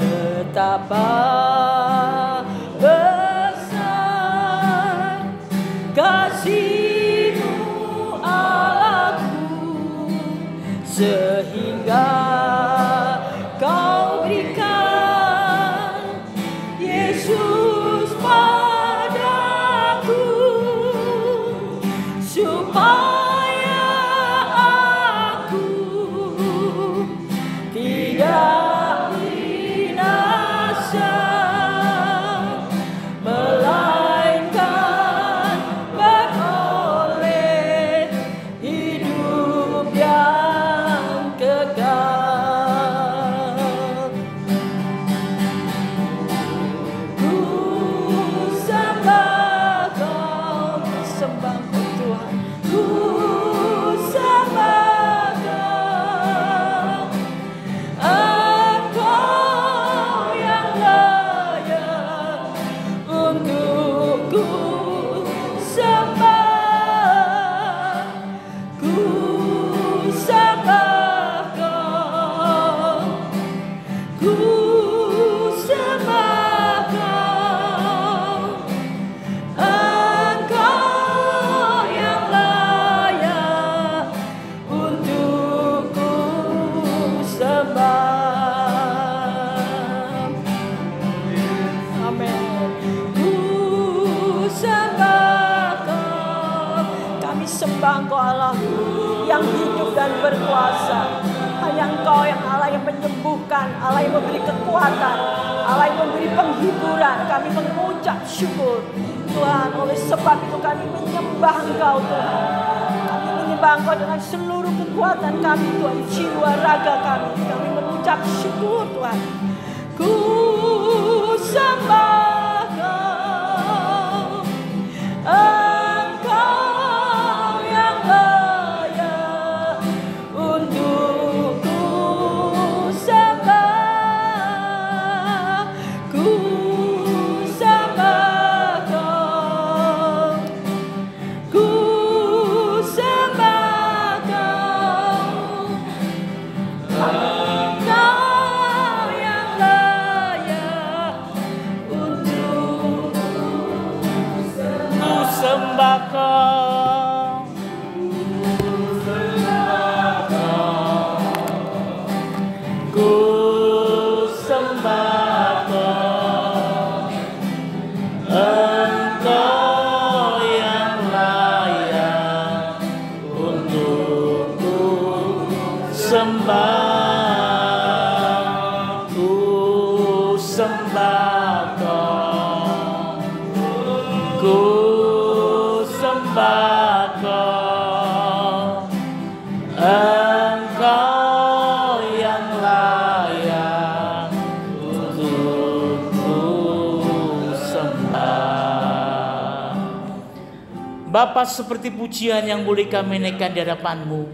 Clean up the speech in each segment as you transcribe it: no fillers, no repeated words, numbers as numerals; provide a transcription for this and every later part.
Betapa besar kasih-Mu Allahku, sehingga Kau berikan Yesus padaku, supaya aku tidak binasa, melainkan beroleh hidup yang kekal. Ku sembah Kau, sembah Kau Tuhan. Ku sembah Kau, Engkau yang layak untuk ku sembah. Ku sembah Kau, ku sembah Kau, Engkau yang layak untuk ku sembah. Amin. Ku sembah Kau. Kami sembah Engkau Allah yang hidup dan berkuasa. Hanya Engkau yang Allah yang menyembuhkan, Allah yang memberi kekuatan, Allah yang memberi penghiburan. Kami mengucap syukur Tuhan. Oleh sebab itu kami menyembah Engkau Tuhan. Kami menyembah Engkau dengan seluruh kekuatan kami Tuhan, jiwa raga kami. Kami mengucap syukur Tuhan. Ku sembah Kau, Engkau yang layak untuk ku sembah. Ku sembah Kau, ku sembah Kau, Engkau yang layak untuk Ku sembah Kau, ku sembah Kau, Engkau yang layak untuk ku sembah. Ku sembah Kau, ku sembah Kau, Engkau yang layak untuk ku sembah. Bapa, seperti pujian yang boleh kami naikkan di hadapan-Mu,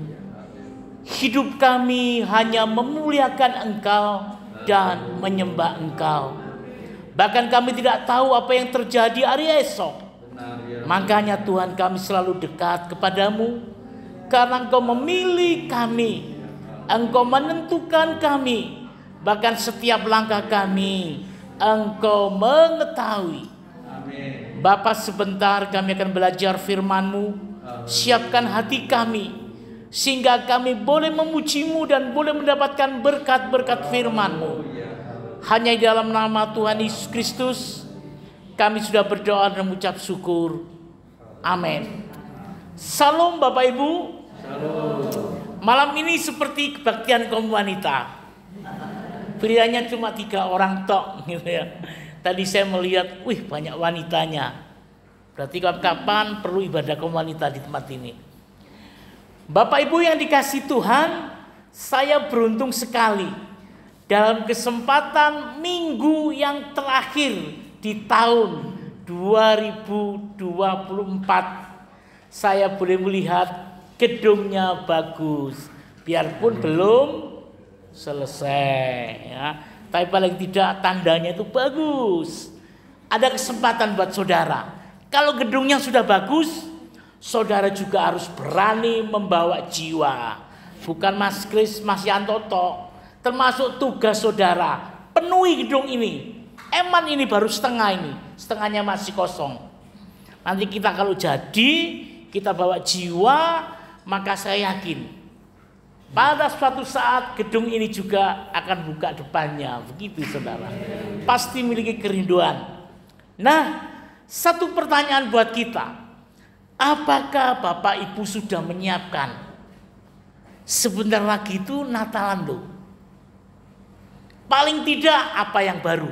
hidup kami hanya memuliakan Engkau dan menyembah Engkau. Bahkan kami tidak tahu apa yang terjadi hari esok. Makanya Tuhan, kami selalu dekat kepadamu, karena Engkau memilih kami, Engkau menentukan kami, bahkan setiap langkah kami Engkau mengetahui. Bapa, sebentar kami akan belajar firman-Mu. Siapkan hati kami, sehingga kami boleh memuji-Mu dan boleh mendapatkan berkat-berkat firman-Mu. Hanya di dalam nama Tuhan Yesus Kristus kami sudah berdoa dan mengucap syukur. Amin. Salam Bapak Ibu. Malam ini seperti kebaktian kaum wanita. Prianya cuma 3 orang tok gitu ya. Tadi saya melihat, wih banyak wanitanya. Berarti kapan perlu ibadah kaum wanita di tempat ini. Bapak Ibu yang dikasihi Tuhan, saya beruntung sekali dalam kesempatan minggu yang terakhir di tahun 2024 saya boleh melihat gedungnya bagus, biarpun belum selesai ya. Tapi paling tidak tandanya itu bagus. Ada kesempatan buat saudara. Kalau gedungnya sudah bagus, saudara juga harus berani membawa jiwa. bukan Mas Kris, Mas Yanto tok, termasuk tugas saudara. Penuhi gedung ini. Eman ini baru setengah ini, setengahnya masih kosong. Nanti kita kalau jadi, kita bawa jiwa, maka saya yakin pada suatu saat gedung ini juga akan buka depannya. Begitu saudara. Pasti memiliki kerinduan. Nah, satu pertanyaan buat kita. Apakah Bapak Ibu sudah menyiapkan? Sebentar lagi itu Natalan loh. Paling tidak apa yang baru?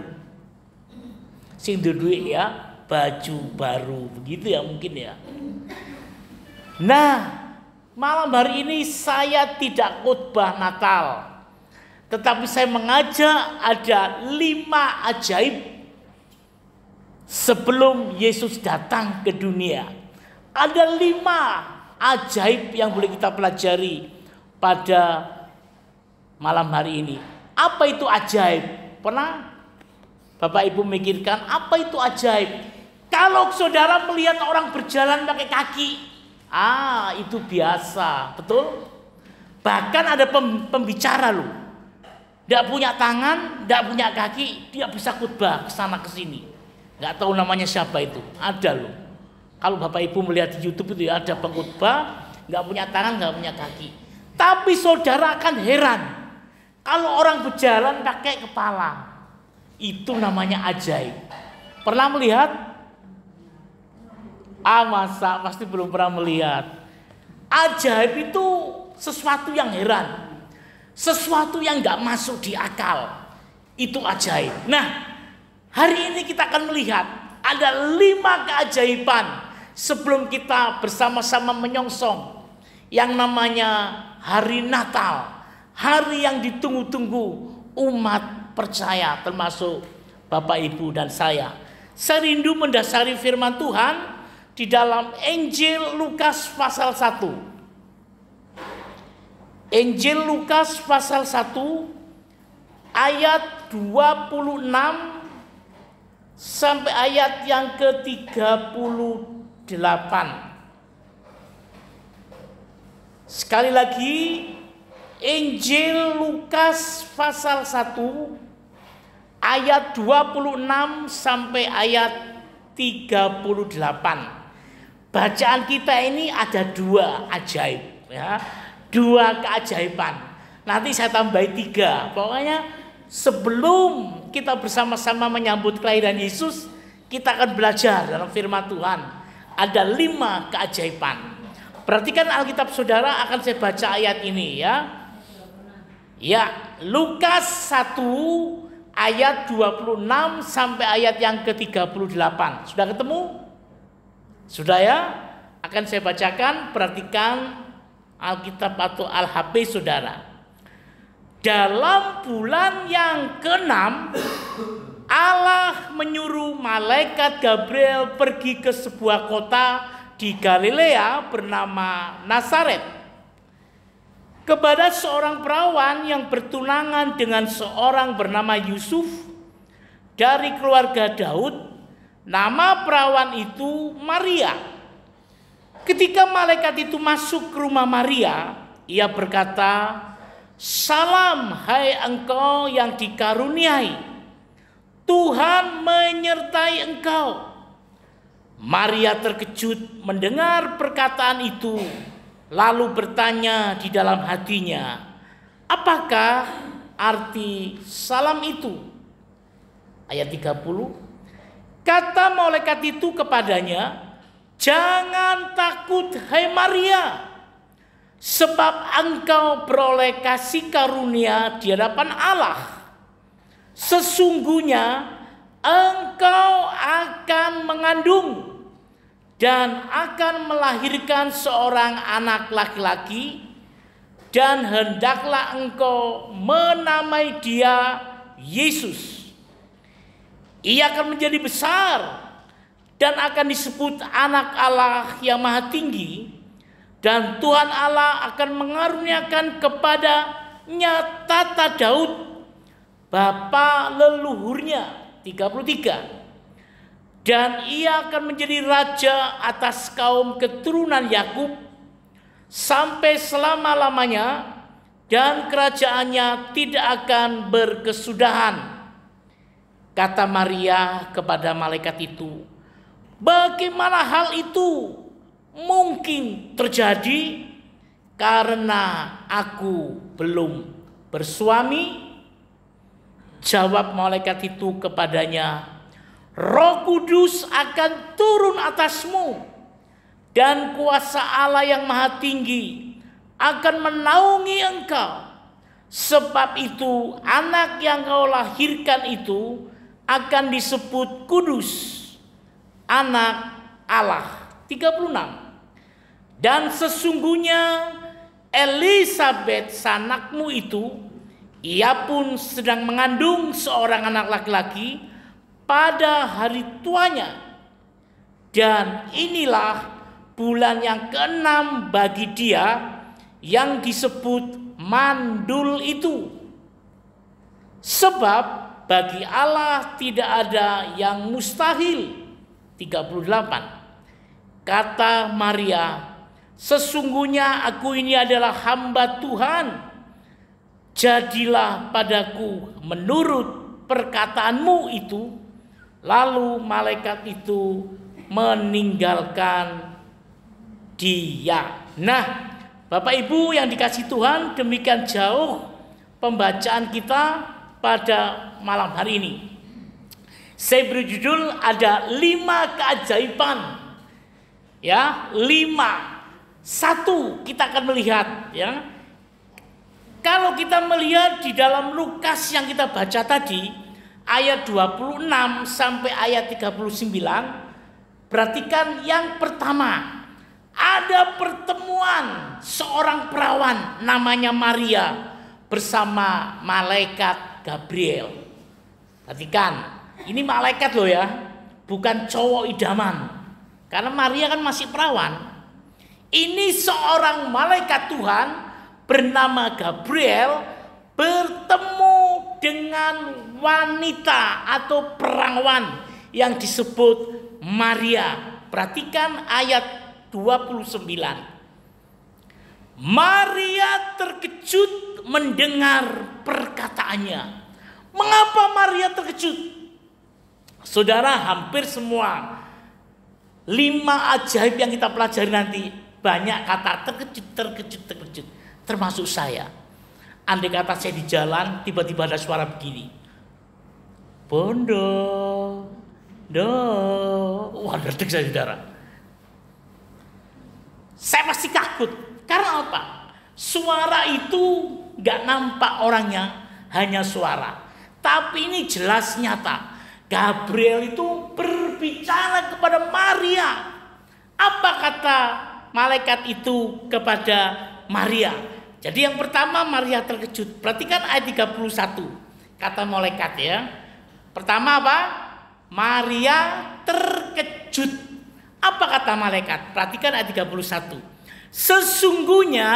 Sing duwe ya, baju baru. Begitu ya mungkin ya. Nah, malam hari ini saya tidak khotbah Natal, tetapi saya mengajak ada 5 ajaib sebelum Yesus datang ke dunia. Ada 5 ajaib yang boleh kita pelajari pada malam hari ini. Apa itu ajaib? Pernah Bapak Ibu memikirkan apa itu ajaib? Kalau saudara melihat orang berjalan pakai kaki, itu biasa, betul? Bahkan ada pembicara loh, tidak punya tangan, tidak punya kaki, dia bisa khotbah ke sana ke sini. Nggak tahu namanya siapa itu, ada loh. Kalau Bapak Ibu melihat di YouTube itu ada pengkhotbah, nggak punya tangan, nggak punya kaki. Tapi saudara akan heran, kalau orang berjalan pakai kepala, itu namanya ajaib. Pernah melihat? Masa pasti belum pernah melihat. Ajaib itu sesuatu yang heran, sesuatu yang gak masuk di akal. Itu ajaib. Nah, hari ini kita akan melihat ada 5 keajaiban sebelum kita bersama-sama menyongsong yang namanya hari Natal, hari yang ditunggu-tunggu umat percaya, termasuk Bapak Ibu dan saya. Saya rindu mendasari firman Tuhan di dalam Injil Lukas pasal 1. Injil Lukas pasal 1 ayat 26 sampai ayat yang ke-38. Sekali lagi, Injil Lukas pasal 1 ayat 26 sampai ayat 38. Bacaan kita ini ada 2 ajaib ya, 2 keajaiban. Nanti saya tambahi 3. Pokoknya sebelum kita bersama-sama menyambut kelahiran Yesus, kita akan belajar dalam firman Tuhan. Ada 5 keajaiban. Perhatikan Alkitab saudara, akan saya baca ayat ini ya. Ya, Lukas 1 ayat 26 sampai ayat yang ke-38. Sudah ketemu? Sudah ya? Akan saya bacakan, perhatikan Alkitab atau Al-HP saudara. Dalam bulan yang ke-6, Allah menyuruh malaikat Gabriel pergi ke sebuah kota di Galilea bernama Nazaret, kepada seorang perawan yang bertunangan dengan seorang bernama Yusuf dari keluarga Daud. Nama perawan itu Maria. Ketika malaikat itu masuk ke rumah Maria, ia berkata, "Salam hai engkau yang dikaruniai, Tuhan menyertai engkau." Maria terkejut mendengar perkataan itu, lalu bertanya di dalam hatinya, "Apakah arti salam itu?" Ayat 30. Kata malaikat itu kepadanya, "Jangan takut hai Maria, sebab engkau beroleh kasih karunia di hadapan Allah. Sesungguhnya engkau akan mengandung dan akan melahirkan seorang anak laki-laki, dan hendaklah engkau menamai dia Yesus. Ia akan menjadi besar dan akan disebut anak Allah yang maha tinggi, dan Tuhan Allah akan mengaruniakan kepadanya tata Daud bapa leluhurnya." 33. "Dan ia akan menjadi raja atas kaum keturunan Yakub sampai selama-lamanya, dan kerajaannya tidak akan berkesudahan. Kata Maria kepada malaikat itu, bagaimana hal itu mungkin terjadi karena aku belum bersuami? Jawab malaikat itu kepadanya, Roh Kudus akan turun atasmu dan kuasa Allah yang Maha Tinggi akan menaungi engkau. Sebab itu anak yang kau lahirkan itu akan disebut kudus, anak Allah. 36. Dan sesungguhnya Elisabet sanakmu itu, ia pun sedang mengandung seorang anak laki-laki pada hari tuanya. Dan inilah bulan yang ke-6 bagi dia yang disebut mandul itu. Sebab bagi Allah tidak ada yang mustahil. 38. Kata Maria, sesungguhnya aku ini adalah hamba Tuhan. Jadilah padaku menurut perkataanmu itu. Lalu malaikat itu meninggalkan dia. Nah, Bapak Ibu yang dikasihi Tuhan, demikian jauh pembacaan kita pada malam hari ini. Saya beri judul ada 5 keajaiban. Ya, 5. 1 kita akan melihat, ya. Kalau kita melihat di dalam Lukas yang kita baca tadi, ayat 26 sampai ayat 39, perhatikan yang pertama, ada pertemuan seorang perawan namanya Maria bersama malaikat Gabriel. Perhatikan, ini malaikat loh ya, bukan cowok idaman. Karena Maria kan masih perawan. Ini seorang malaikat Tuhan bernama Gabriel bertemu dengan wanita atau perawan yang disebut Maria. Perhatikan ayat 29. Maria terkejut mendengar perkataannya. Mengapa Maria terkejut? Saudara, hampir semua 5 ajaib yang kita pelajari nanti banyak kata terkejut. Termasuk saya. Andai kata saya di jalan, tiba-tiba ada suara begini. Bondo, do. Wah, dedek saya, saudara. Saya pasti takut. Karena apa? Suara itu gak nampak orangnya, hanya suara. Tapi ini jelas nyata. Gabriel itu berbicara kepada Maria. Apa kata malaikat itu kepada Maria? Jadi yang pertama Maria terkejut. Perhatikan ayat 31. Kata malaikat ya. Pertama apa? Maria terkejut. Apa kata malaikat? Perhatikan ayat 31. Sesungguhnya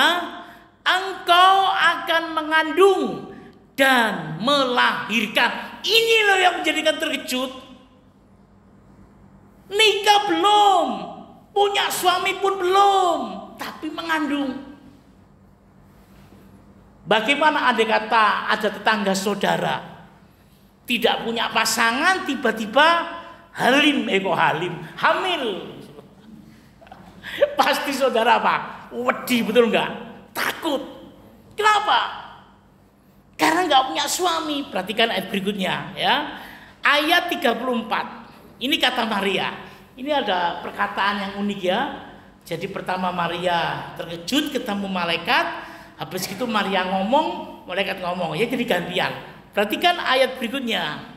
engkau akan mengandung dan melahirkan. Ini loh yang menjadikan terkejut. Nikah belum, punya suami pun belum, tapi mengandung. Bagaimana andai kata ada tetangga saudara tidak punya pasangan, tiba-tiba hamil. Pasti saudara apa? Wedi, betul enggak? Takut. Kenapa? Karena enggak punya suami. Perhatikan ayat berikutnya ya. Ayat 34. Ini kata Maria. Ini ada perkataan yang unik ya. Jadi pertama Maria terkejut ketemu malaikat. Habis itu Maria ngomong, malaikat ngomong. Ya jadi gantian. Perhatikan ayat berikutnya.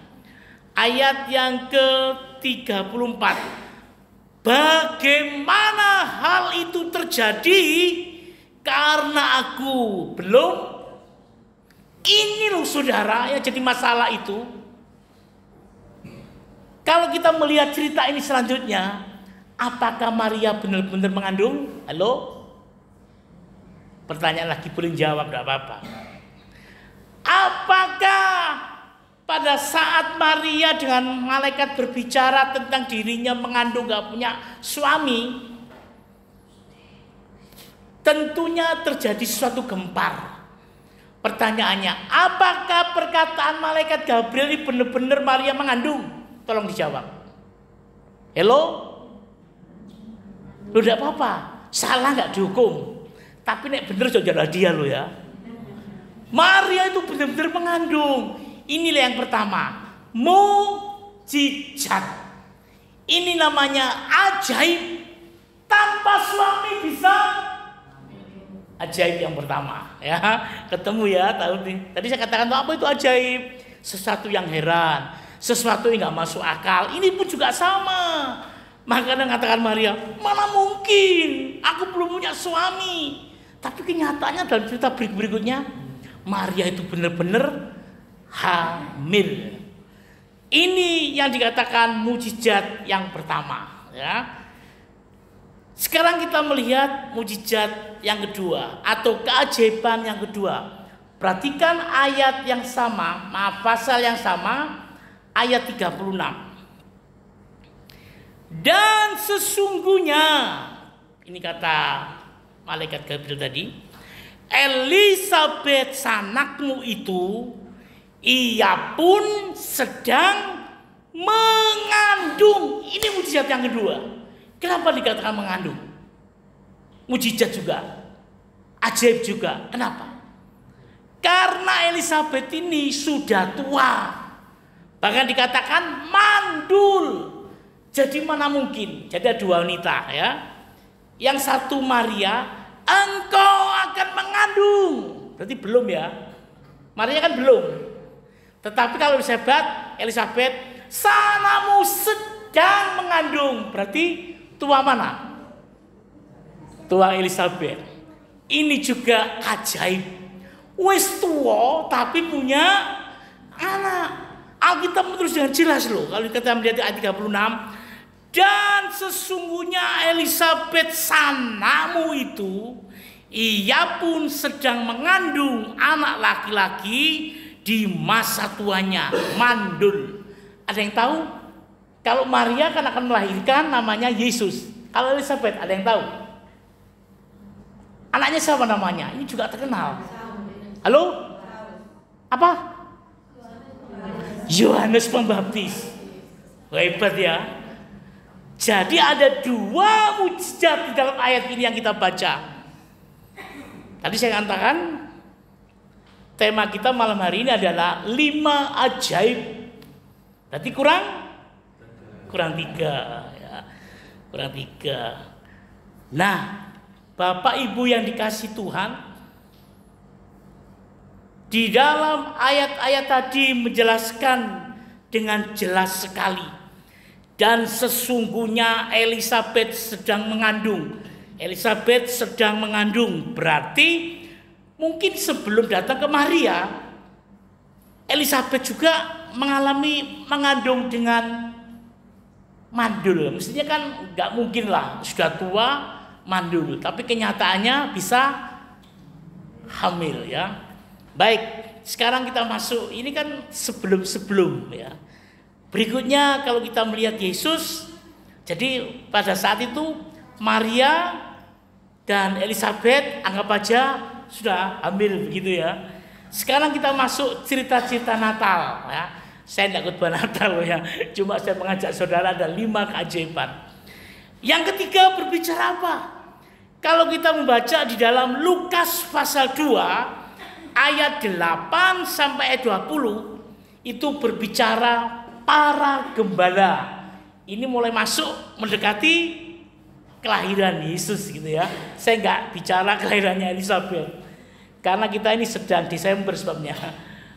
Ayat yang ke-34. Bagaimana hal itu terjadi karena aku belum. Ini loh saudara yang jadi masalah itu. Kalau kita melihat cerita ini selanjutnya, apakah Maria benar-benar mengandung? Halo? Pertanyaan lagi, boleh jawab, tidak apa-apa. Apakah pada saat Maria dengan malaikat berbicara tentang dirinya mengandung gak punya suami, tentunya terjadi suatu gempar. Pertanyaannya, apakah perkataan malaikat Gabriel ini benar-benar Maria mengandung? Tolong dijawab. Hello? Lo tidak apa-apa, salah nggak dihukum. Tapi nek bener jangan dia lo ya. Maria itu benar-benar mengandung. Inilah yang pertama, mukjizat. Ini namanya ajaib. Tanpa suami bisa. Ajaib yang pertama, ya. Ketemu ya, tahu nih. Tadi saya katakan apa itu ajaib? Sesuatu yang heran, sesuatu yang nggak masuk akal. Ini pun juga sama. Makanya katakan Maria, mana mungkin? Aku belum punya suami. Tapi kenyataannya dalam cerita berikutnya, Maria itu benar-benar hamil. Ini yang dikatakan mukjizat yang pertama, ya. Sekarang kita melihat mukjizat yang kedua atau keajaiban yang kedua. Perhatikan ayat yang sama, pasal yang sama, ayat 36. Dan sesungguhnya, ini kata malaikat Gabriel tadi, Elisabet sanakmu itu, ia pun sedang mengandung. Ini mukjizat yang kedua. Kenapa dikatakan mengandung? Mukjizat juga, ajaib juga. Kenapa? Karena Elisabet ini sudah tua, bahkan dikatakan mandul. Jadi mana mungkin? Jadi ada dua wanita, ya. Yang satu Maria, engkau akan mengandung. Berarti belum ya? Maria kan belum. Tetapi kalau Elisabet, sanamu sedang mengandung. Berarti tua mana? Tua Elisabet. Ini juga ajaib. Wes tua tapi punya anak. Alkitab menulis dengan jelas loh. Kalau kita melihat ayat 36, dan sesungguhnya Elisabet sanamu itu, ia pun sedang mengandung anak laki-laki di masa tuanya, mandul. Ada yang tahu? Kalau Maria kan akan melahirkan namanya Yesus. Kalau Elisabet ada yang tahu? Anaknya siapa namanya? Ini juga terkenal. Halo? Apa? Yohanes Pembaptis. Hebat ya. Jadi ada dua mukjizat di dalam ayat ini yang kita baca. Tadi saya katakan tema kita malam hari ini adalah 5 ajaib. Berarti kurang 3 ya. Kurang 3. Nah, Bapak Ibu yang dikasih Tuhan, di dalam ayat-ayat tadi menjelaskan dengan jelas sekali. Dan sesungguhnya Elisabet sedang mengandung. Elisabet sedang mengandung berarti mungkin sebelum datang ke Maria, Elisabet juga mengalami mengandung dengan mandul. Mestinya kan nggak mungkin lah, sudah tua mandul. Tapi kenyataannya bisa hamil ya. Baik, sekarang kita masuk. Ini kan sebelum ya. Berikutnya kalau kita melihat Yesus, jadi pada saat itu Maria dan Elisabet anggap aja sudah hamil begitu ya. Sekarang kita masuk cerita-cerita Natal ya. Saya tidak khotbah Natal ya. Cuma saya mengajak saudara ada 5 keajaiban. Yang ketiga berbicara apa? Kalau kita membaca di dalam Lukas pasal 2 ayat 8 sampai ayat 20 itu berbicara para gembala. Ini mulai masuk mendekati kelahiran Yesus gitu ya. Saya nggak bicara kelahirannya Elisabet karena kita ini sedang Desember sebabnya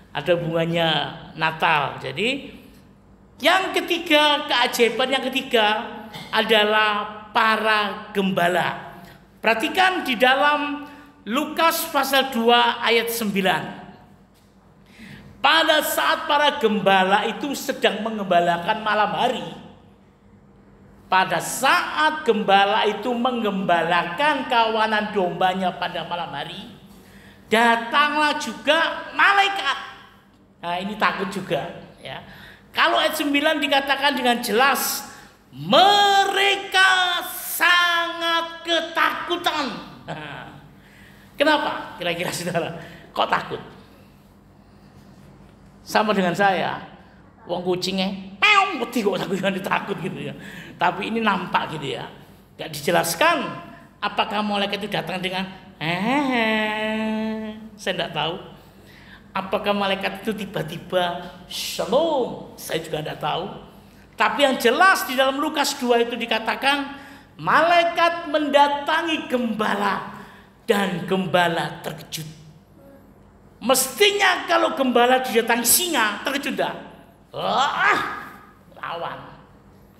ada hubungannya Natal. Jadi yang ketiga, keajaiban yang ketiga adalah para gembala. Perhatikan di dalam Lukas pasal 2 ayat 9. Pada saat para gembala itu sedang mengembalakan malam hari. Pada saat gembala itu menggembalakan kawanan dombanya pada malam hari, datanglah juga malaikat. Nah, ini takut juga ya. Kalau ayat 9 dikatakan dengan jelas, mereka sangat ketakutan. Nah, kenapa? Kira-kira saudara, kok takut? Sama dengan saya. Wong kucingnya, meong, wedi kok aku takut gitu ya. Tapi ini nampak gitu ya. Gak dijelaskan apakah malaikat itu datang dengan saya tidak tahu. Apakah malaikat itu tiba-tiba shalom, saya juga tidak tahu. Tapi yang jelas di dalam Lukas 2 itu dikatakan malaikat mendatangi gembala dan gembala terkejut. Mestinya kalau gembala didatangi singa terkejut dah. Lawan.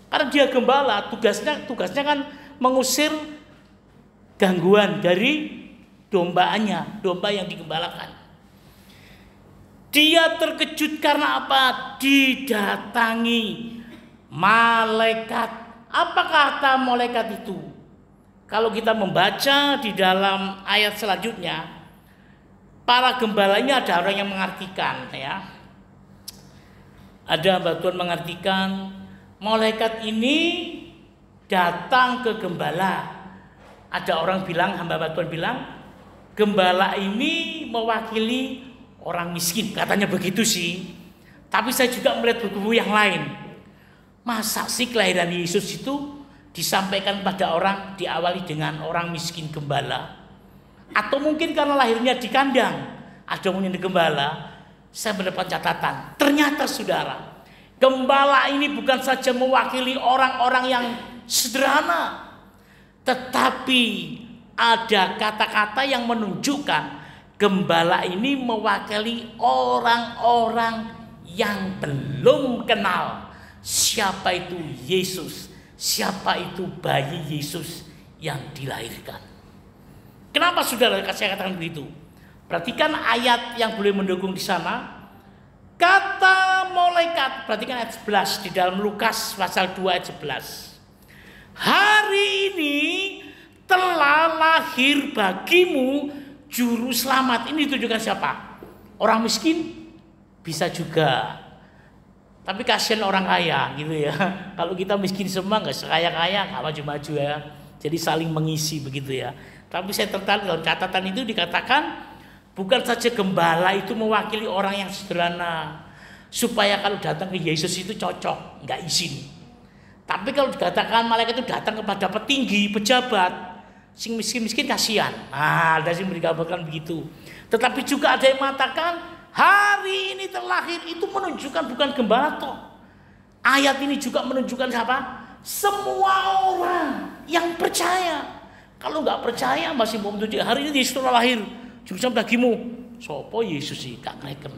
Karena dia gembala, tugasnya kan mengusir gangguan dari dombaannya, domba yang digembalakan. Dia terkejut karena apa? Didatangi malaikat. Apa kata malaikat itu? Kalau kita membaca di dalam ayat selanjutnya, para gembala ini ada orang yang mengartikan ya. Ada hamba Tuhan mengartikan malaikat ini datang ke gembala. Ada orang bilang, hamba Tuhan bilang, gembala ini mewakili orang miskin, katanya begitu sih. Tapi saya juga melihat buku yang lain. Masa sih kelahiran Yesus itu disampaikan pada orang diawali dengan orang miskin gembala? Atau mungkin karena lahirnya di kandang, ada yang di gembala. Saya mendapat catatan, ternyata saudara, gembala ini bukan saja mewakili orang-orang yang sederhana, tetapi ada kata-kata yang menunjukkan gembala ini mewakili orang-orang yang belum kenal siapa itu Yesus, siapa itu bayi Yesus yang dilahirkan. Kenapa saudara saya katakan begitu? Perhatikan ayat yang boleh mendukung di sana. Kata malaikat, perhatikan ayat 11 di dalam Lukas pasal 2 ayat 11. Hari ini telah lahir bagimu juru selamat. Ini ditujukan siapa? Orang miskin? Bisa juga. Tapi kasihan orang kaya gitu ya. Kalau kita miskin semua nggak sekaya-kaya, nggak maju-maju ya. Jadi saling mengisi begitu ya. Tapi saya tertarik dalam catatan itu dikatakan bukan saja gembala itu mewakili orang yang sederhana, supaya kalau datang ke Yesus itu cocok, nggak izin. Tapi kalau dikatakan malaikat itu datang kepada petinggi, pejabat, sing miskin-miskin kasihan. Nah, ada yang digambarkan begitu. Tetapi juga ada yang mengatakan hari ini terlahir itu menunjukkan bukan gembala toh. Ayat ini juga menunjukkan siapa? Semua orang yang percaya. Kalau nggak percaya masih mau menunjukkan hari ini Yesus telah lahir. Juru bagimu. Sopo Yesus sih gak ngereken.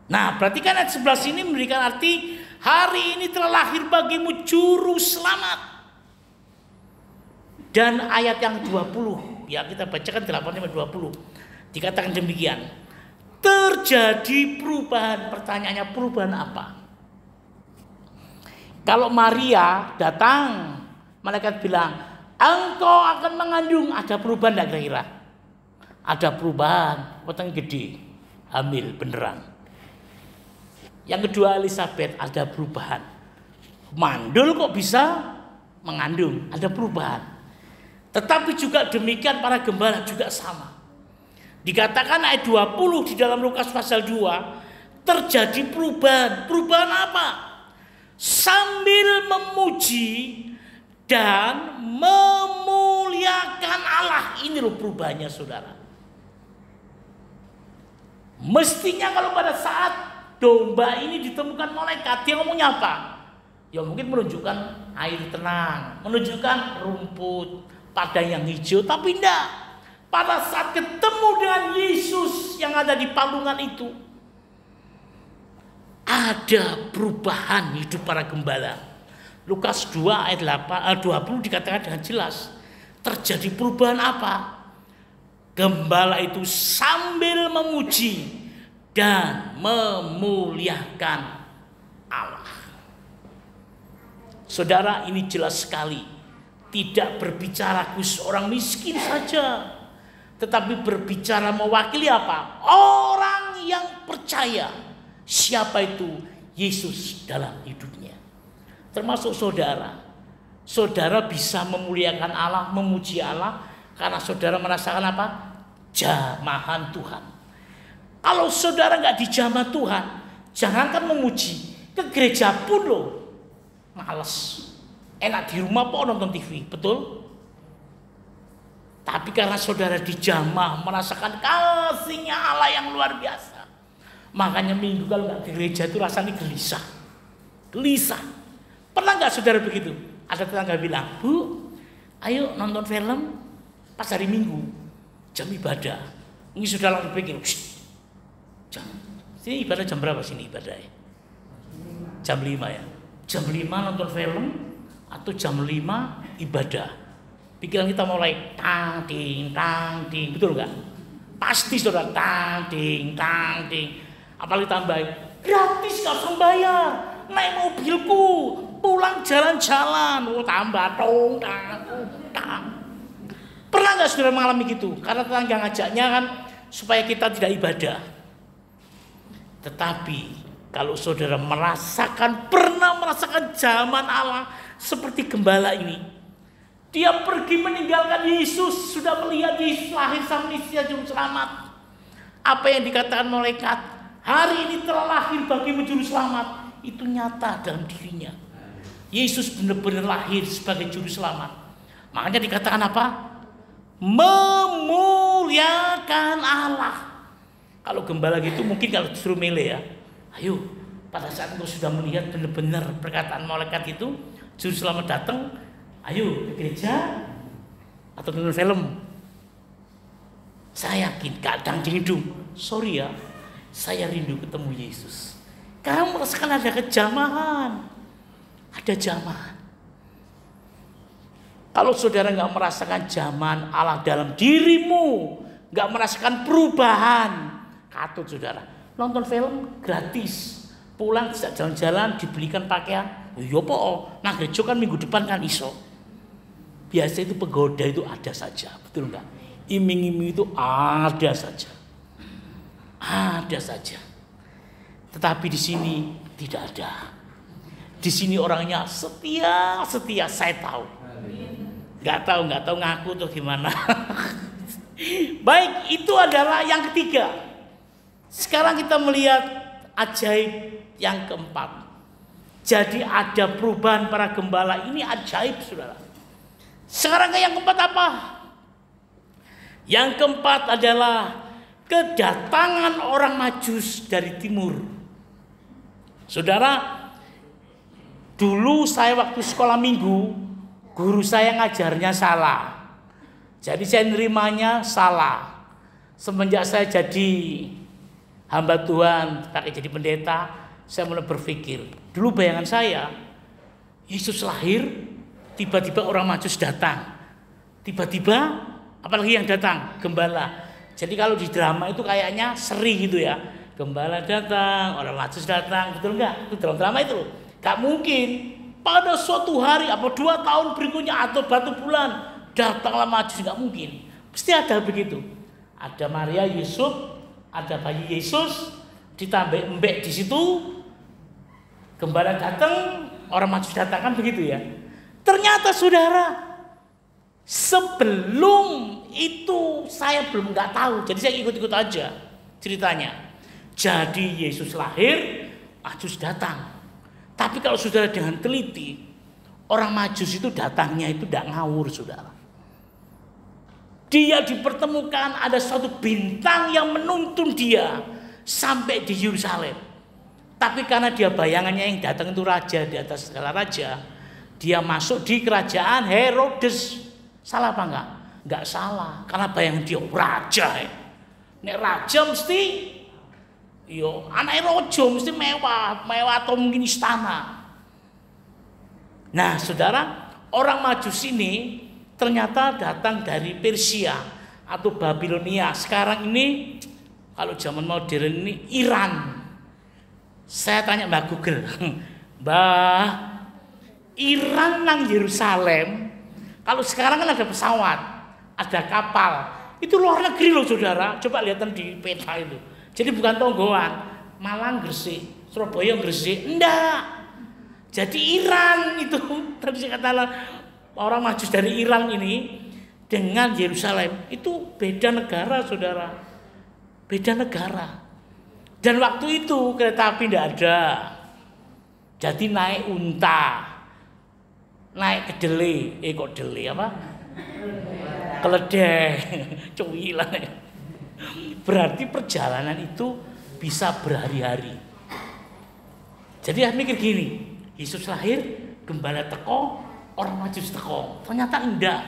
Nah, perhatikan ayat 11 ini memberikan arti hari ini telah lahir bagimu juru selamat. Dan ayat yang 20, ya kita bacakan 8-20. Dikatakan demikian. Terjadi perubahan. Pertanyaannya perubahan apa? Kalau Maria datang, malaikat bilang, engkau akan mengandung. Ada perubahan enggak kira-kira? Ada perubahan. Weteng gede, hamil beneran. Yang kedua Elizabeth, ada perubahan. Mandul kok bisa mengandung, ada perubahan. Tetapi juga demikian para gembala juga sama. Dikatakan ayat 20 di dalam Lukas pasal 2, terjadi perubahan. Perubahan apa? Sambil memuji dan memuliakan Allah. Ini loh perubahannya saudara. Mestinya kalau pada saat domba ini ditemukan malaikat, dia ngomongnya apa? Ya mungkin menunjukkan air tenang, menunjukkan rumput padang yang hijau, tapi enggak. Pada saat ketemu dengan Yesus yang ada di palungan itu, ada perubahan hidup para gembala. Lukas 2 ayat 20 dikatakan dengan jelas. Terjadi perubahan apa? Gembala itu sambil memuji dan memuliakan Allah. Saudara, ini jelas sekali. Tidak berbicara khusus orang miskin saja, tetapi berbicara mewakili apa? Orang yang percaya siapa itu Yesus dalam hidupnya. Termasuk saudara. Saudara bisa memuliakan Allah, memuji Allah karena saudara merasakan apa? Jamahan Tuhan. Kalau saudara nggak dijamah Tuhan, Jangankan memuji, ke gereja pun loh males. Enak di rumah kok nonton TV, betul? Tapi karena saudara dijamah merasakan kasihnya Allah yang luar biasa, makanya minggu kalau nggak ke gereja itu rasanya gelisah. Gelisah. Pernah nggak saudara begitu? Ada tetangga bilang, Bu, ayo nonton film pas hari Minggu, jam ibadah. Ini sudah langsung pikir, jam sini ibadah jam berapa sini ibadahnya? Jam 5 ya. Jam 5 nonton film atau jam 5 ibadah. Pikiran kita mulai tang ting, betul nggak? Pasti saudara tang ting. Apalagi tambahin gratis nggak usah bayar, naik mobilku, pulang jalan-jalan, tambah tang. Pernah nggak saudara mengalami gitu? Karena tetangga ngajaknya kan supaya kita tidak ibadah. Tetapi kalau saudara pernah merasakan zaman Allah seperti gembala ini, dia pergi meninggalkan Yesus, sudah melihat Yesus lahir sang Mesias juru selamat. Apa yang dikatakan malaikat, hari ini telah lahir bagimu juru selamat, itu nyata dalam dirinya. Yesus benar-benar lahir sebagai juru selamat. Makanya dikatakan apa? Memuliakan Allah. Kalau gembala gitu mungkin kalau disuruh milih ya, ayo pada saat engkau sudah melihat benar-benar perkataan malaikat itu, juru selamat datang, ayo ke gereja atau nonton film. Saya yakin kadang hidung, sorry ya, saya rindu ketemu Yesus. Kamu merasakan ada kejamahan, ada jamahan. Kalau saudara nggak merasakan jamahan Allah dalam dirimu, nggak merasakan perubahan, katut saudara. Nonton film gratis, pulang tidak jalan-jalan dibelikan pakaian, yo po, nah gereja kan minggu depan kan iso. Biasa itu penggoda itu ada saja, betul nggak? Iming-iming itu ada saja. Tetapi di sini tidak ada. Di sini orangnya setia, saya tahu. Nggak tahu ngaku tuh gimana. Baik, itu adalah yang ketiga. Sekarang kita melihat ajaib yang keempat. Jadi ada perubahan para gembala, ini ajaib saudara. Sekarang yang keempat apa? Yang keempat adalah kedatangan orang Majus dari timur. Saudara, dulu saya waktu sekolah minggu, guru saya ngajarnya salah. Jadi saya nerimanya salah. Semenjak saya jadi hamba Tuhan, pakai jadi pendeta, saya mulai berpikir. Dulu bayangan saya, Yesus lahir, tiba-tiba orang Majus datang. Tiba-tiba apalagi yang datang? Gembala. Jadi kalau di drama itu kayaknya seri gitu ya. Gembala datang, orang Majus datang, betul enggak? Itu dalam drama itu loh. Gak mungkin pada suatu hari apa 2 tahun berikutnya atau batu bulan datanglah Majus, gak mungkin. Pasti ada begitu. Ada Maria, Yusuf, ada bayi Yesus, ditambah embek di situ. Gembala datang, orang Majus datang, kan begitu ya. Ternyata saudara, sebelum itu saya belum nggak tahu, jadi saya ikut-ikut aja ceritanya. Jadi Yesus lahir, Majus datang. Tapi kalau saudara dengan teliti, orang Majus itu datangnya itu tidak ngawur saudara. Dia dipertemukan ada suatu bintang yang menuntun dia sampai di Yerusalem. Tapi karena dia bayangannya yang datang itu raja di atas segala raja, dia masuk di kerajaan Herodes. Salah apa enggak? Enggak salah, karena bayangan dia raja ya. Nek raja mesti anaknya raja mesti mewah atau mungkin istana. Nah saudara, orang Majus ini ternyata datang dari Persia atau Babilonia. Sekarang ini kalau zaman modern ini Iran. Saya tanya Mbak Google, Mbak, Iran nang Yerusalem, kalau sekarang kan ada pesawat, ada kapal, itu luar negeri loh saudara. Coba lihat di peta itu. Jadi bukan Tonggoan, Malang, Gresik, Surabaya, Gresik, enggak. Jadi Iran itu tadi saya katakan orang Majus dari Iran ini dengan Yerusalem itu beda negara saudara, beda negara. Dan waktu itu kereta api tidak ada. Jadi naik unta, naik kedelai, kok delai apa? Keledai, cuy lah. Berarti perjalanan itu bisa berhari-hari. Jadi mikir gini, Yesus lahir, gembala teko, orang Majus teko. Ternyata enggak,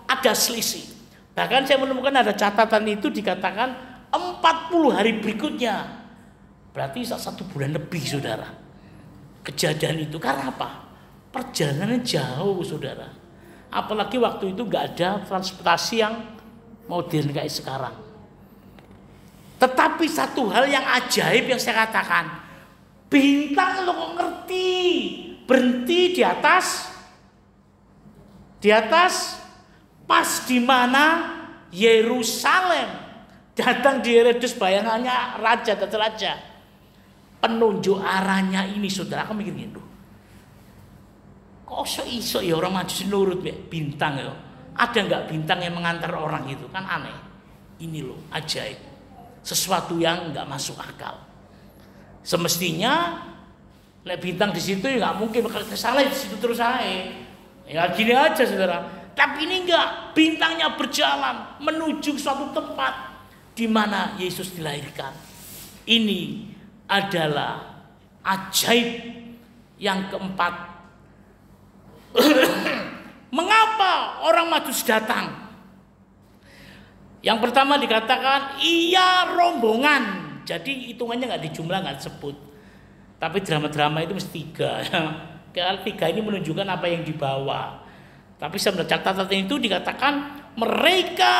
ada selisih. Bahkan saya menemukan ada catatan itu dikatakan 40 hari berikutnya. Berarti 1 bulan lebih, saudara. Kejadian itu karena apa? Perjalanannya jauh, saudara. Apalagi waktu itu nggak ada transportasi yang modern kayak sekarang. Tetapi satu hal yang ajaib yang saya katakan, bintang lo kok ngerti berhenti di atas pas di mana Yerusalem, datang di Herodes, bayangannya raja dan raja. Penunjuk arahnya ini, saudara, aku mikir gitu. Kok iso ya orang Majus nurut ya bintang ya? Ada nggak bintang yang mengantar orang gitu? Kan aneh. Ini loh ajaib, sesuatu yang nggak masuk akal. Semestinya lek bintang di situ ya nggak mungkin kesalahan di situ terus aja. Ya gini aja, saudara. Tapi ini enggak, bintangnya berjalan menuju suatu tempat di mana Yesus dilahirkan. Ini adalah ajaib yang keempat. Mengapa orang Majus datang? Yang pertama dikatakan ia rombongan. Jadi hitungannya nggak dijumlah, nggak disebut. Tapi drama-drama itu mesti 3. Kalau 3 ini menunjukkan apa yang dibawa. Tapi sebenarnya catatan itu dikatakan mereka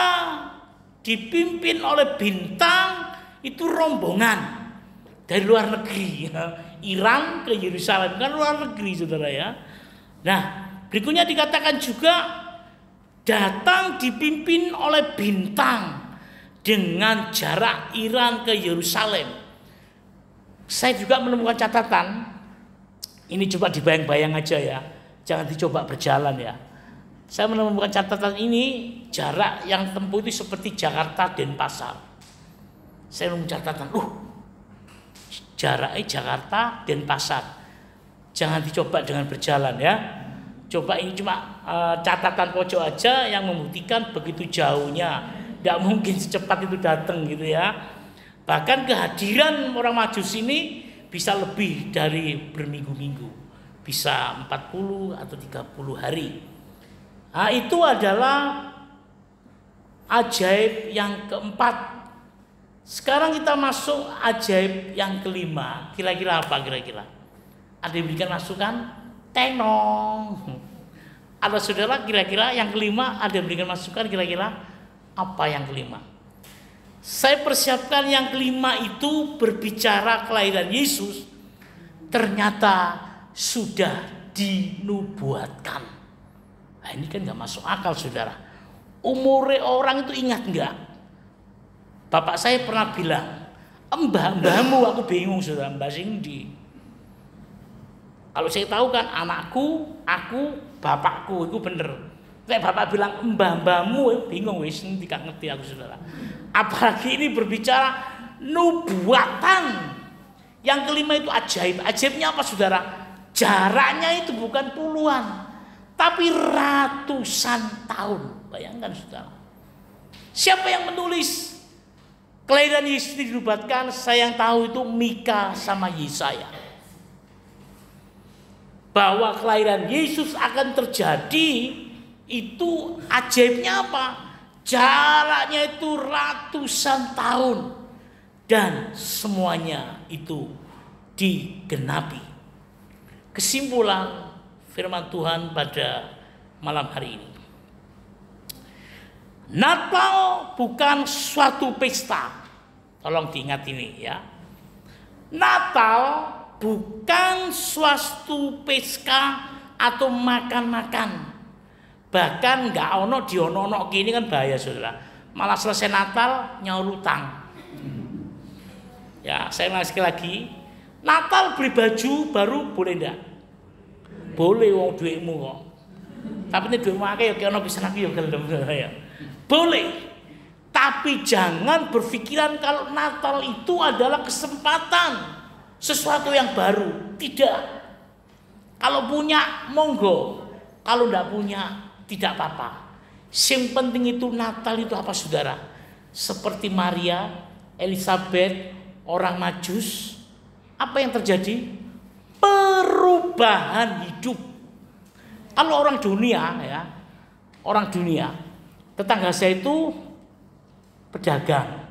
dipimpin oleh bintang, itu rombongan dari luar negeri. Iran ke Yerusalem kan luar negeri, saudara ya. Nah, berikutnya dikatakan juga datang dipimpin oleh bintang dengan jarak Iran ke Yerusalem. Saya juga menemukan catatan. Ini coba dibayang-bayang aja ya. Jangan dicoba berjalan ya. Saya menemukan catatan ini, jarak yang tempuh itu seperti Jakarta Denpasar. Saya menemukan catatan, jaraknya Jakarta Denpasar. Jangan dicoba dengan berjalan ya. Coba ini cuma catatan pojok aja yang membuktikan begitu jauhnya. Tidak mungkin secepat itu datang gitu ya. Bahkan kehadiran orang Majus ini bisa lebih dari berminggu-minggu. Bisa 40 atau 30 hari. Nah, itu adalah ajaib yang keempat. Sekarang kita masuk ajaib yang kelima. Kira-kira apa kira-kira? Ada yang berikan masukan? Tenong. Ada saudara kira-kira yang kelima ada yang berikan masukan kira-kira apa yang kelima? Saya persiapkan yang kelima itu berbicara kelahiran Yesus. Ternyata sudah dinubuatkan. Nah, ini kan gak masuk akal, saudara. Umure orang itu ingat gak? Bapak saya pernah bilang, mbah-mbahmu, aku bingung, saudara, mbah Sindi. Kalau saya tahu kan anakku, aku, bapakku, itu bener. Kayak bapak bilang mbah-mbahmu, bingung, wis tidak ngerti aku, saudara. Apalagi ini berbicara nubuatan. Yang kelima itu ajaib. Ajaibnya apa, saudara? Jaraknya itu bukan puluhan, tapi ratusan tahun. Bayangkan, saudara. Siapa yang menulis kelahiran Yesus dinubuatkan? Saya yang tahu itu Mika sama Yesaya. Bahwa kelahiran Yesus akan terjadi, itu ajaibnya apa? Jaraknya itu ratusan tahun. Dan semuanya itu digenapi. Kesimpulan firman Tuhan pada malam hari ini. Natal bukan suatu pesta. Tolong diingat ini ya. Natal bukan suatu pesta atau makan-makan. Bahkan nggak ono diono-ono gini kan bahaya, saudara. Malah selesai Natal nyaur utang. Ya, saya sekali lagi. Natal beli baju baru boleh ndak? Boleh, wong duitmu kok. Tapi ini duitmu akeh ya ono pisan aku ya gelem ya. Boleh. Tapi jangan berpikiran kalau Natal itu adalah kesempatan, sesuatu yang baru. Tidak. Kalau punya, monggo. Kalau tidak punya, tidak apa-apa. Yang penting itu Natal itu apa, saudara? Seperti Maria, Elizabeth, orang Majus. Apa yang terjadi? Perubahan hidup. Kalau orang dunia, ya, orang dunia, tetangga saya itu pedagang.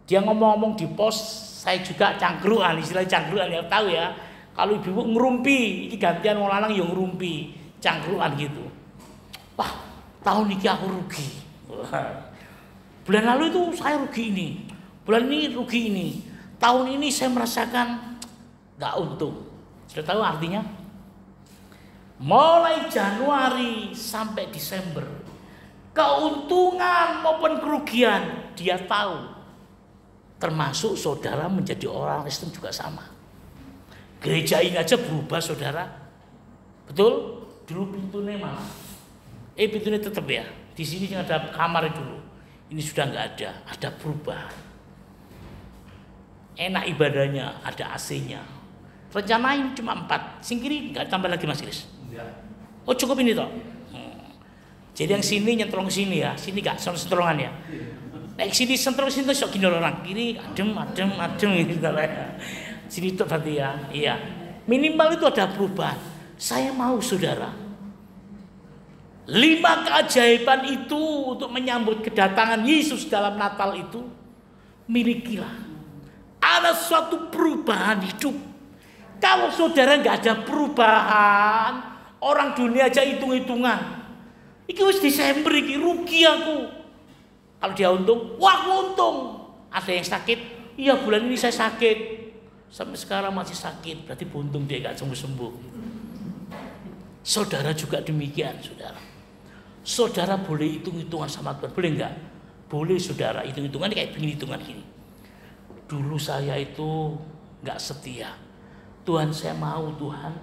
Dia ngomong-ngomong di pos, saya juga cangkruan, istilah cangkruan ya, tahu ya. Kalau ibu ngerumpi, ini gantian wong lanang yang ngerumpi, cangkruan gitu. Wah, tahun ini aku rugi. Bulan lalu itu saya rugi ini, bulan ini rugi ini. Tahun ini saya merasakan nggak untung. Sudah tahu artinya? Mulai Januari sampai Desember, keuntungan maupun kerugian dia tahu. Termasuk saudara menjadi orang Kristen juga sama. Gereja ini aja berubah, saudara. Betul? Dulu pintunya mana? Pintunya tetap ya. Di sini ada kamar dulu. Ini sudah nggak ada. Ada perubahan. Enak ibadahnya, ada AC-nya. Rencanain cuma 4. Sing kiri nggak tambah lagi, Mas Kris? Oh, cukup ini toh. Jadi yang sini nyentrong sini ya. Sini nggak sentrongan ya. Nek sini sentrong sini sok gini orang kiri adem gitu lah ya. Sini itu berarti ya. Iya. Minimal itu ada perubahan. Saya mau, saudara. 5 keajaiban itu untuk menyambut kedatangan Yesus dalam Natal itu, milikilah. Ada suatu perubahan hidup. Kalau saudara nggak ada perubahan, orang dunia aja hitung-hitungan. Iki wis Desember iki rugi aku. Kalau dia untung, wah aku untung. Ada yang sakit, iya bulan ini saya sakit. Sampai sekarang masih sakit, berarti buntung dia nggak sembuh-sembuh. Saudara juga demikian, saudara. Saudara boleh hitung-hitungan sama Tuhan, boleh nggak? Boleh, saudara. Hitung-hitungan kayak begini, hitungan gini. Dulu saya itu nggak setia. Tuhan, saya mau Tuhan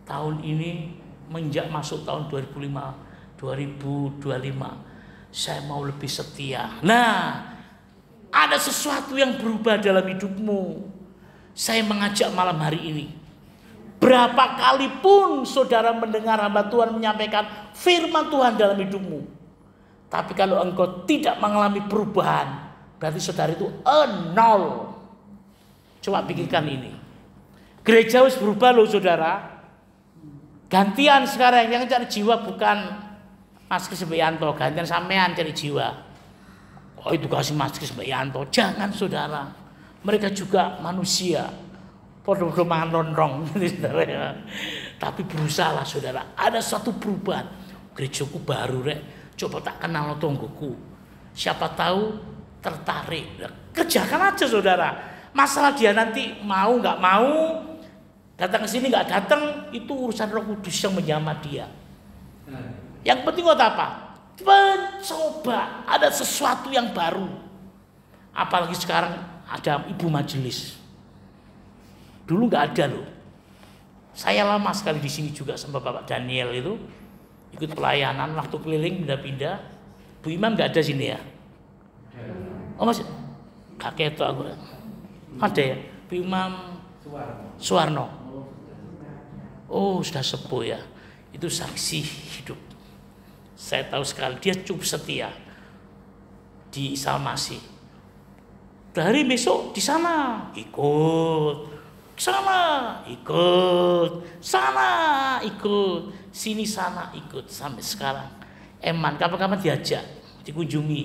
tahun ini menjak masuk tahun 2025 saya mau lebih setia. Nah, ada sesuatu yang berubah dalam hidupmu. Saya mengajak malam hari ini, berapa kali pun saudara mendengar hamba Tuhan menyampaikan firman Tuhan dalam hidupmu, tapi kalau engkau tidak mengalami perubahan, berarti saudara itu nol. Coba pikirkan ini. Gereja harus berubah loh, saudara. Gantian sekarang yang cari jiwa bukan Mas Kris Yanto, gantian sampean cari jiwa. Oh itu kasih Mas Kris Yanto, jangan, saudara. Mereka juga manusia, podo-podo mangan ronrong, saudara. Tapi berusaha lah, saudara. Ada satu perubahan. Gerejaku baru rek, coba tak kenal tonggoku. Siapa tahu tertarik. Kerjakan aja, saudara. Masalah dia nanti mau nggak mau, datang ke sini nggak datang, itu urusan Roh Kudus yang menyamar dia. Yang penting apa? Mencoba ada sesuatu yang baru. Apalagi sekarang ada ibu majelis. Dulu nggak ada loh. Saya lama sekali di sini juga sama Bapak Daniel itu ikut pelayanan waktu keliling pindah-pindah. Bu Imam nggak ada sini ya? Oh mas, kakek itu aku ada ya. Bu Imam Suwarno. Oh sudah sepuh ya. Itu saksi hidup. Saya tahu sekali dia cukup setia di Salmasi. Dari besok di sana ikut, sana ikut, sana ikut, sini sana ikut sampai sekarang. Eman kapan-kapan diajak, dikunjungi,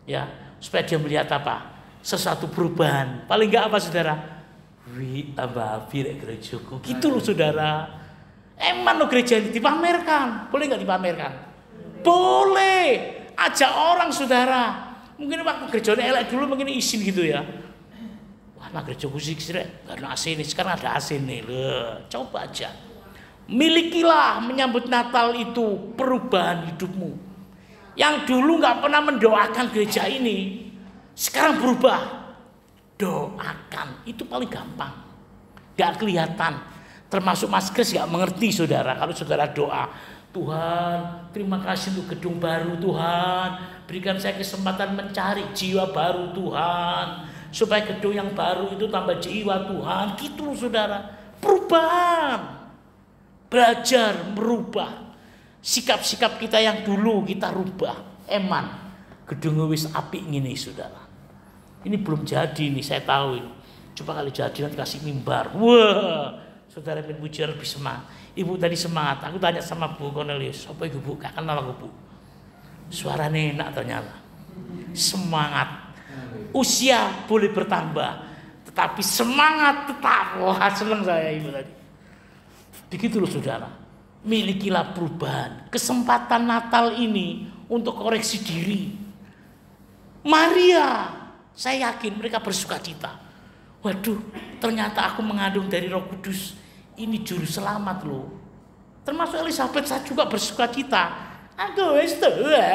ya supaya dia melihat apa? Sesuatu perubahan. Paling enggak apa, saudara? Wi tambah api gerejaku. Gitu loh, saudara. Eman lo gereja ini dipamerkan, boleh nggak dipamerkan? Boleh. Ajak orang, saudara. Mungkin waktu gerejanya elek dulu mungkin izin gitu ya. Wah, nah gerejaku sih nggak ada AC ini. Sekarang ada AC nih. Loh, coba aja. Milikilah menyambut Natal itu perubahan hidupmu. Yang dulu nggak pernah mendoakan gereja ini, sekarang berubah. Doakan, itu paling gampang. Nggak kelihatan. Termasuk Mas Kris nggak mengerti, saudara. Kalau saudara doa, Tuhan, terima kasih untuk gedung baru Tuhan. Berikan saya kesempatan mencari jiwa baru Tuhan. Supaya gedung yang baru itu tambah jiwa Tuhan. Gitu saudara. Perubahan. Belajar merubah. Sikap-sikap kita yang dulu kita rubah. Eman. Gedung wis apik ngene saudara. Ini belum jadi nih, saya tahu ini. Coba kali jadi nanti kasih mimbar. Wah, saudara pujian lebih semangat. Ibu tadi semangat. Aku tanya sama Bu Cornelius, apa itu Bu? Gak kenal aku Bu. Suaranya enak ternyata. Semangat. Usia boleh bertambah, tetapi semangat tetap. Wah, senang saya Ibu tadi. Begitu loh saudara. Milikilah perubahan. Kesempatan Natal ini untuk koreksi diri. Maria, saya yakin mereka bersuka cita. Waduh, ternyata aku mengandung dari Roh Kudus. Ini juru selamat loh. Termasuk Elizabeth saya juga bersuka cita. Aku wis tua,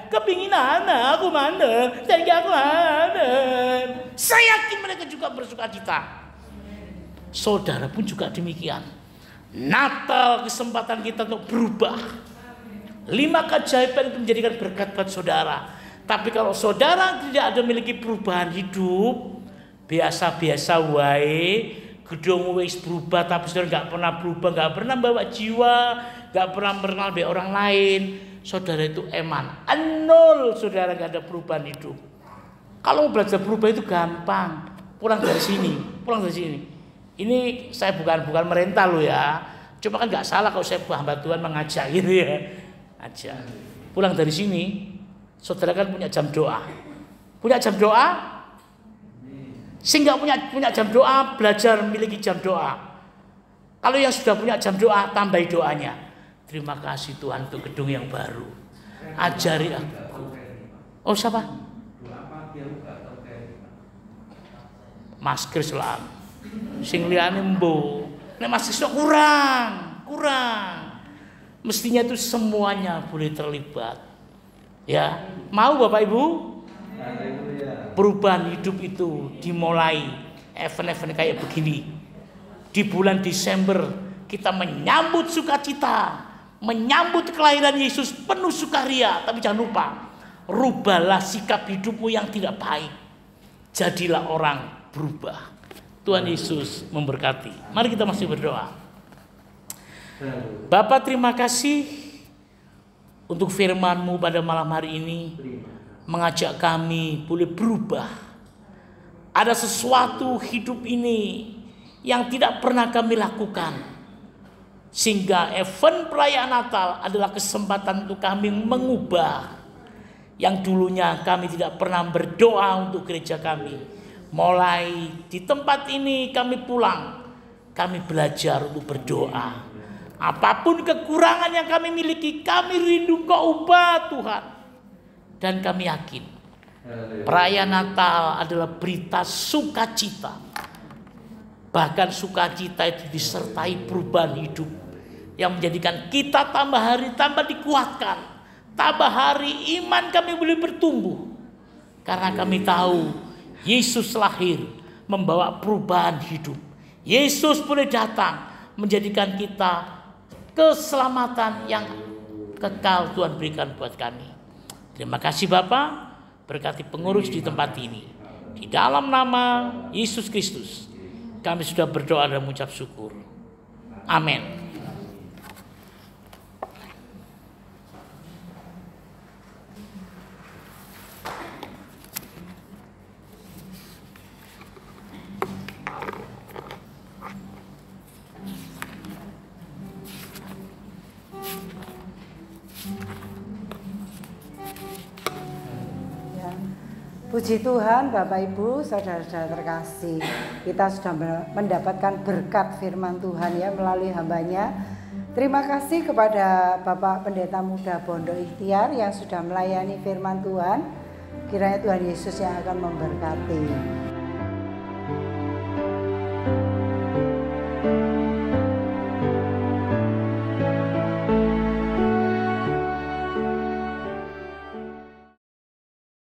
kepingin anak aku mana, jadi aku mana. Saya yakin mereka juga bersuka cita. Saudara pun juga demikian. Natal kesempatan kita untuk berubah. 5 keajaiban itu menjadikan berkat buat saudara. Tapi kalau saudara tidak ada memiliki perubahan hidup, biasa-biasa wae, gedung wis berubah tapi saudara nggak pernah berubah, nggak pernah bawa jiwa, nggak pernah mengenal orang lain, saudara itu eman, nol, saudara nggak ada perubahan hidup. Kalau mau belajar berubah itu gampang, pulang dari sini, pulang dari sini. Ini saya bukan merentah loh ya, cuma kan nggak salah kalau saya hamba Tuhan mengajak gitu ya, aja. Pulang dari sini, saudara kan punya jam doa, punya jam doa. Sehingga punya jam doa, belajar memiliki jam doa. Kalau yang sudah punya jam doa, tambahi doanya. Terima kasih Tuhan untuk gedung yang baru. Ajari aku. Oh siapa? Masker selam. Sing liyane mbo. Nek masker kurang. Mestinya itu semuanya boleh terlibat. Ya, mau Bapak Ibu? Perubahan hidup itu dimulai event-event kayak begini. Di bulan Desember kita menyambut sukacita, menyambut kelahiran Yesus penuh sukaria. Tapi jangan lupa, rubahlah sikap hidupmu yang tidak baik. Jadilah orang berubah. Tuhan Yesus memberkati. Mari kita masih berdoa. Bapa, terima kasih untuk firman-Mu pada malam hari ini. Mengajak kami boleh berubah. Ada sesuatu hidup ini yang tidak pernah kami lakukan, sehingga event perayaan Natal adalah kesempatan untuk kami mengubah. Yang dulunya kami tidak pernah berdoa untuk gereja kami, mulai di tempat ini kami pulang, kami belajar untuk berdoa. Apapun kekurangan yang kami miliki, kami rindu Kau ubah Tuhan. Dan kami yakin perayaan Natal adalah berita sukacita. Bahkan sukacita itu disertai perubahan hidup yang menjadikan kita tambah hari tambah dikuatkan. Tambah hari iman kami boleh bertumbuh. Karena kami tahu Yesus lahir membawa perubahan hidup. Yesus boleh datang menjadikan kita keselamatan yang kekal Tuhan berikan buat kami. Terima kasih Bapa, berkati pengurus di tempat ini. Di dalam nama Yesus Kristus, kami sudah berdoa dan mengucap syukur. Amin. Puji Tuhan, Bapak Ibu, saudara-saudara terkasih, kita sudah mendapatkan berkat firman Tuhan ya melalui hambanya. Terima kasih kepada Bapak Pendeta Muda Bondo Ikhtiar yang sudah melayani firman Tuhan. Kiranya Tuhan Yesus yang akan memberkati.